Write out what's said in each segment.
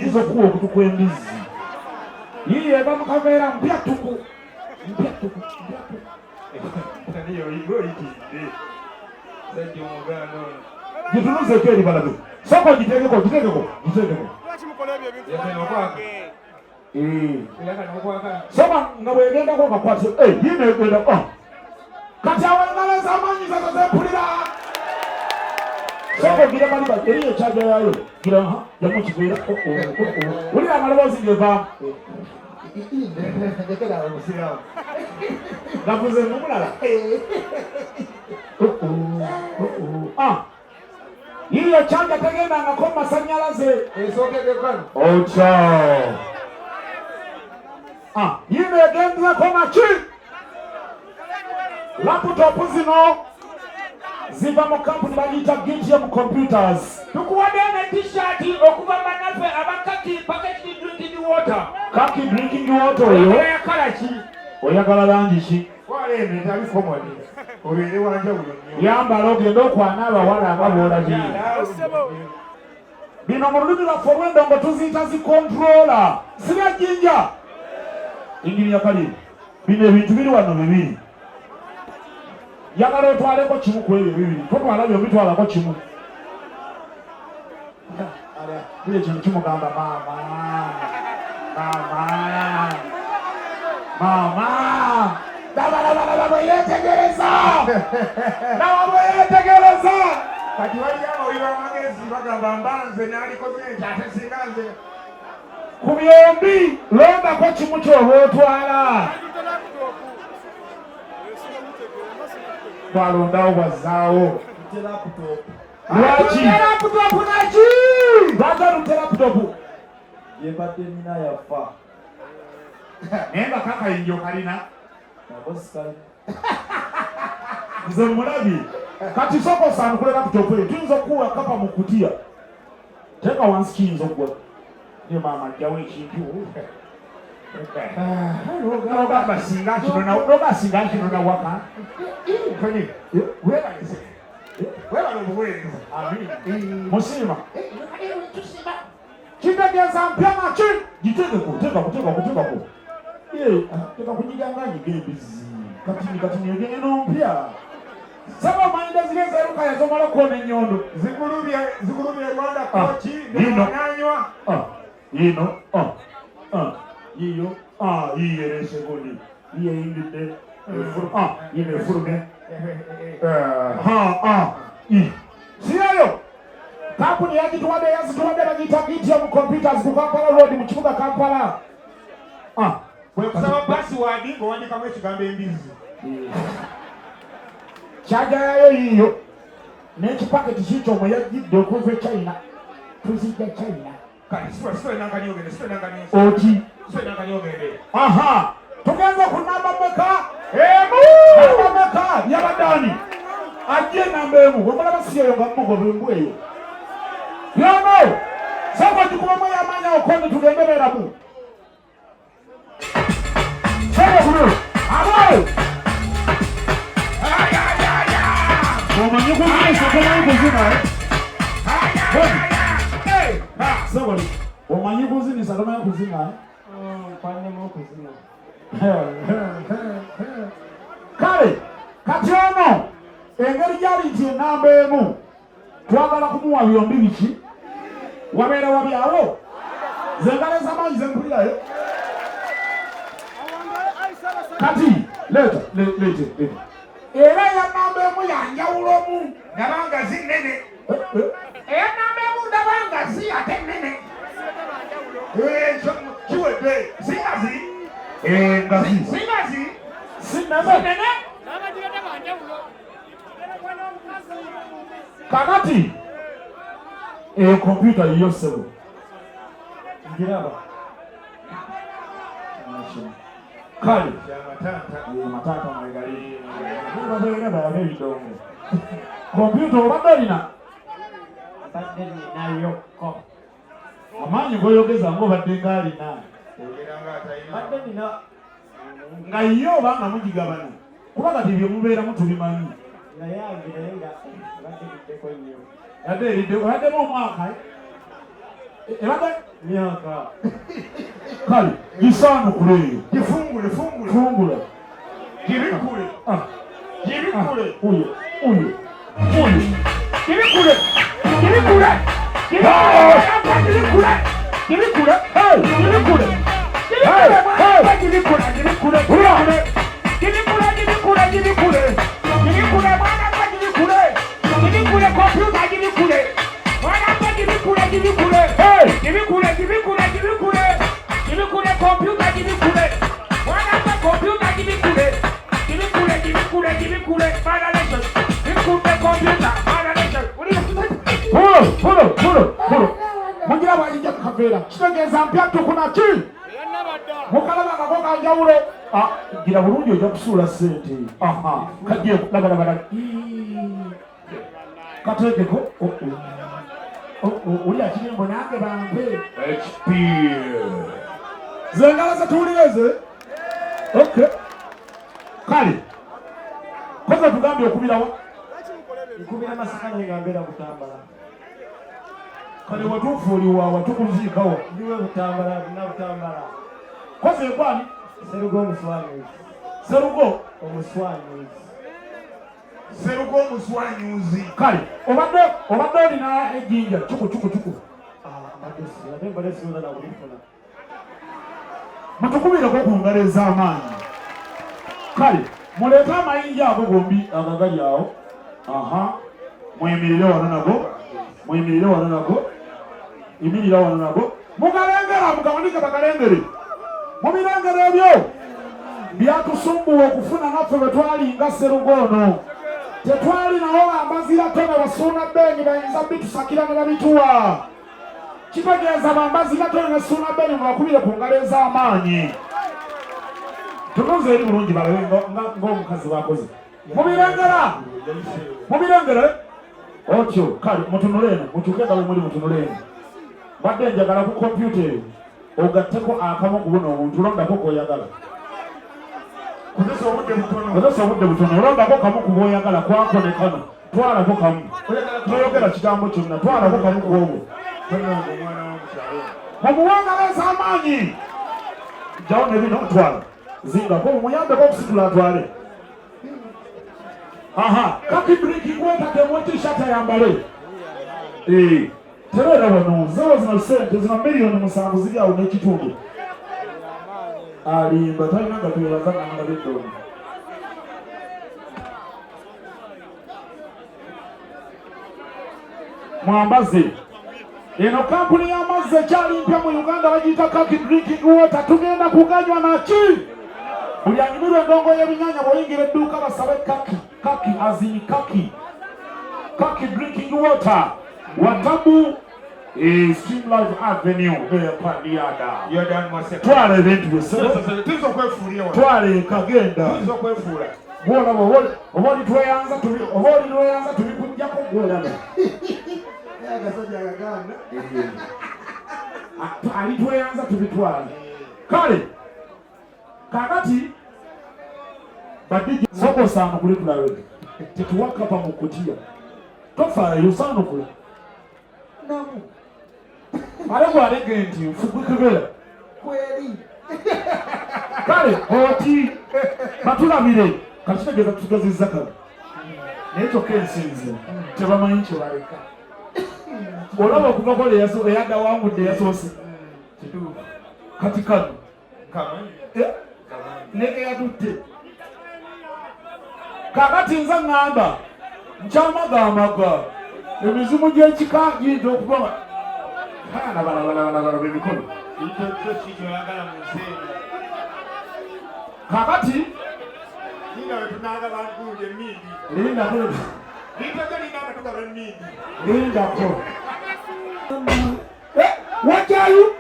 yinza okuwa okutu kw'embizzi yiyo eva mu kaveera mpya tuku gitunuzeeko eri balabe soko giteekeko soba nga bwegendako kakwate yino egenda kati awangala z'amaanyi zazo zempulira soko gira maliba eri ekyaja yayo gira yamukibeera wulira amaloboozi gevaamu navuze mumulala yiyo kyanja tegendangako masanyalaze otyo yino egendeko maki laputopu zino ziva mu kampuni bagiyita GTM Computers. Tukuwadde ne t-shirt okuva bannaffe abakaki packaged drinking water. Kaki drinking water oyo oyagala ki? Oyagala langi ki? Waleeme tali komodi. Obeere wanjawulo nnyo. Yambala ogenda okwana abawala ababoolabiri. Bino mu lulimi lwaffe olw'endongo tuziyita zikontrola. Sirya jjinja. Ingini ya kalibu. Bino ebintu biri wano bibiri. Yagala otwaleko kimu ku ebyo bibiri. Totwala byo bitwalako kimu. Bile kintu kimugamba mama. Daba bweyetegereza. Daba bweyetegereza. Kati waliyo oyo amagezi bagamba mbanze n'alikoze nti ate singa nze. Ku byombi londako kimu ky'oba otwala. Twalondawo bwazzaawo. Lwaki? Laputopu naki? Lwaki laputopu? Yebadde nina yafa. Naye nga kakayinjo kalina. Nako sikali. Nze mulabi. Kati soko osanukule laputopu eyo. Tuyinza okuwa kapa mu kutiya. Teeka wansi kiyinza okuwa. Ne maama ajjawo ekintu. N'ogamba singa kino na waka. Tony, webalese. Webala obuweereza. Amiina. Musiima. Kitegeeza mpya maki? Gitegeko, tegako. Teka kunyiganga nyiga embizzi. Kati nyegeno mpya. Saba mayinda zile zeruka yazomala kuona ennyondo. Zigulubye Rwanda kochi n'emwananywa. Yino. Yiyo. Yiye resegoni. Yiye indide. Yine furume. Siyayo. Kampuni yazituwadde bagiyita GTM Computers ku Kampala Road mu kibuga Kampala. Bwe kusaba password ng'owandikamu ekigambo embizzi. Kyaja yayo yiyo. N'ekipaketi kikyo mwe yajjidde okuva e China. Tuzijja China. Kati siwe nankani ogende. Oti. Siwe nankani ogende. Tugenza ku namba meka? Namba meka yabadani. Ajje namba emu. Wemulaba siyeyo nga mugobe mbweyo. Yono. Saba tukubamu yamanya okondi tugende beramu. Saba kuno. Abo. Omanyi kuzina sokomanyi kuzina Saba ni. Omanyi kuzinisa tomanyi kuzina Kwanyemo okuzina. Kale, kati ono engeri gyali nti enamba emu twagala kumuwa byombi biki wabeera wabyawo zengalo ez'amaanyi zempulirayo kati leeta era eyannamba emu yanjawulomu Nabanga zinene. eyannamba emu ndabanga si ate nnene Kiwedde. Singazi. ngazi Singazi. sinene kakati kompyuta yiyo sebo Ngiraba. kale Matata. matata mwegali babeera ebidongo kompyuta obadde olina Badde ninayokko. amaanyi goyogeza ng'obadde ng'alina Badde nina. nga ye oba nga mugigabana kuba kati bye mubeeramu tubimanyi Naye ange naye nga badde biddeko nnyo. yadde eridde oyaddemu omwaka Elaga myaka kale gisano kule Gifungule. fungula Gibikule. ah Gibikule. uyo Gibikule. Mugira bwajja kukavera kitegeeza mpya tukuna ki mukalaba kakoka njawulo gira bulungi ojja kusuula ssente kaje labalabala kateekeko oli akirimbo nange bampe HP zengala zetuwulireze kale koza tugambye okubirawa nkubira Masaka nga mbeera Butambala kale watuufuuliwa watukuziikawo ndiwe Butambala na Butambala koza ekwani Serugo omuswanyuzi Serugo omuswanyuzi kale obadde olina ejjinja cuku mutukubireko ku ngalo ez'amaanyi kale muleete amayinja ago gombi agagali awo muyimirire wano nago imirira wano nago mugalengera mugawanike bagalengere mubirengere ebyo byatusumbuwa okufuna naffe bwe twalinga Serugo ono tetwali nawo bambazira tone basuuna beni bayinza bitusakira ne babituwa kitegeeza bambazira tone ne suuna beni mubakubire ku ngalo ez'amaanyi tunoze eri bulungi balabe ng'omukazi wakoze mubirengere otyo kale mutunuleeno mutuuke nga bwe muli mutunuleeno badde njagala ku kompyuta eyo ogatteko akamu ku buno omuntu londako koyagala kozesa obudde butono londako kamu ku bwoyagala kwako ne kano twalako kamu toyogera kigambo kyonna twalako kamu ku obwo omuwangala ez'amaanyi jjawo ne bino twala zingako muyambeko okusitula atwale kaki drinking water kemwe t-shirt ayambale tereera wano zawo zino sente zino miliyoni 7 ziri awo n'ekitundu alimba talina nga twebaza nanga beddoni mwambaze eno kampuni y'amazzi ekyali mpya mu Uganda bagiyita kaki drinking water tugenda kuganywa naki buli anyumirwa endongo y'ebinyanya bw'oyingira edduuka basabe kaki azini kaki drinking water Watabu Stream Live Avenue twala ebintu byose twala kagenda bwolaba oba oli tweyanza tubikujjako gwolaba ali tweyanza tubitwala kale kakati badiji soko saanukule tulabe tetuwakapa mu kutiya tofaayo saanukule namu alege nti nfugukebera kweri kale oti batulabire kakitegeeza tutugazizza kale naye kyokka ensinzi tebamanyi kyebaleka olaba okuvako eyadda wangudde yasoose kati kano ne eyatutte kakati nza ŋŋamba nkyamagamaga emizimu gy'ekika giyinza okuba balaba emikono kakati lindako wajjayo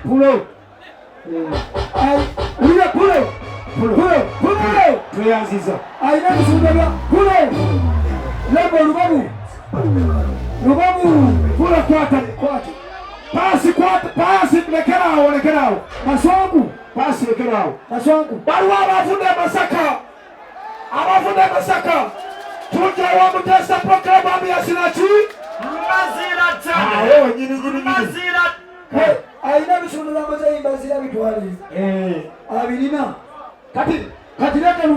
pulo ulira pulo tweyanziza ayina ebisumba pulo lebo lubabu pulo kwata pasi lekerawo maswangu pasi lekerawo maswangu baliwo abafunda Masaka tujja wamutesa paka bambi yasinaki Mazira tane. awo nyini Mazira. Alina ebisumuluzo by'embazira bitwale. Abirina. Kati leka